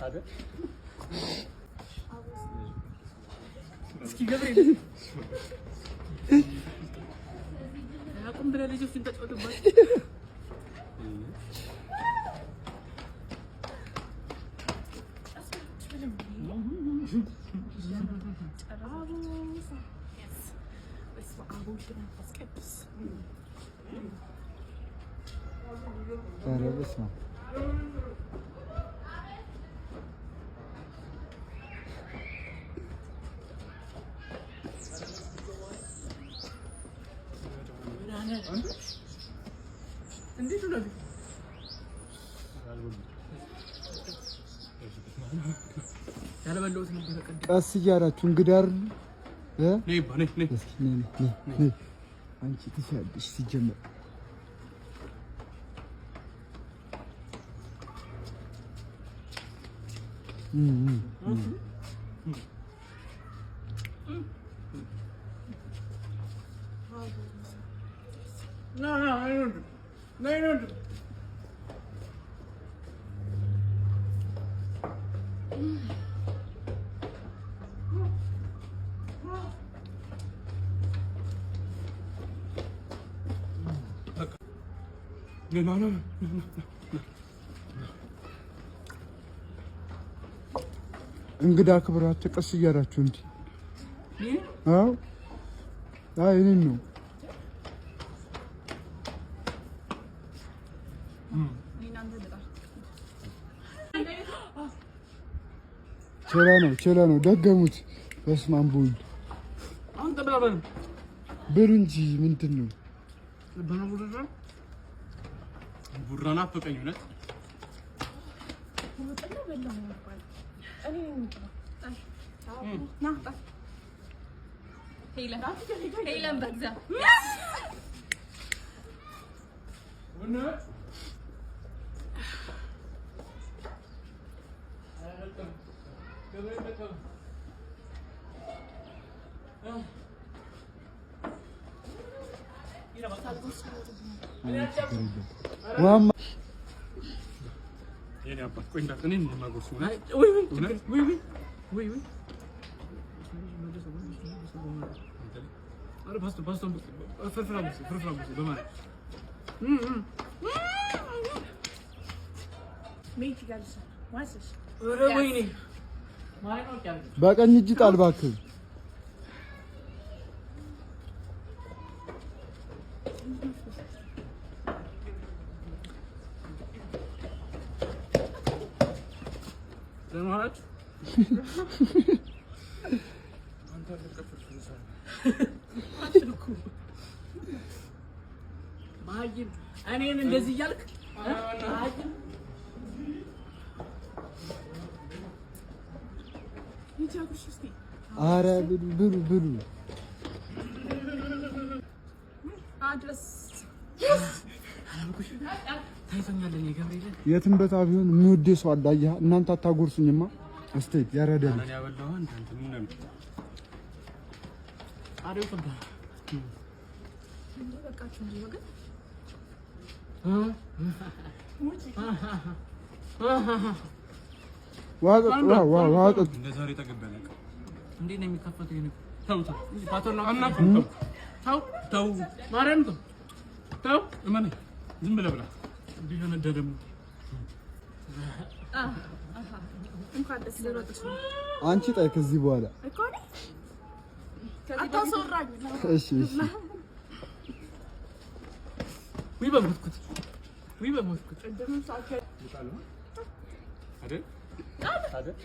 አይደል? እስኪ ገብርኤል አቁም ብለህ ልጆችን ተጫወቱባት። ኧረ በስመ አብ እንዴት ነው? ያለበለውት ነበር። ቀስ እያላችሁ እንግዳ አይደል? ነይ እስኪ ነይ አንቺ ትሻለሽ ሲጀመር እንግዳ ክብራችሁ ቀስ እያላችሁ እንጂ አዎ አይ እኔ ነው ቸላ ነው ደገሙት። በስመ አብ ወልድ አንተ ብራበን ብሉ እንጂ ምንድን ነው ቡራና ፈቀኝ ነው ሄለን በግዛ የኔ አባት ቆይ እንዳትኔ እንደማጎርሱ ነው። ወይ አረ ፓስቶ ፍርፍራሙስ በማለት በቀኝ እጅ ጣል እባክህ። ለማለት እኔን እንደዚህ እያልክ ኧረ ብሉ ታይቶኛል። እኔ ገብርኤል የትም ቦታ ቢሆን የሚወደው ሰው አለ። አየህ እናንተ አታጎርሱኝማ። እስቲ ያረደል እኔ ያበላው አንተ ምን ነው አሬው ተባ በቃችሁ እንጂ ወገን ዋጥ እንደዛሬ ተገበለ እንዴ ነው የሚከፈተው? ይሄን ተው ፓተር ነው አና ተው ማርያም ተው እማን ዝም ብለህ ብላ ቢሆን ደደሙ እንኳን ደስ ይበልሽ። አንቺ ጣይ ከዚህ በኋላ እኮ ነው አታሰራኝ። እሺ ወይ በሞትኩት እንደምን ሳከ አይደል አይደል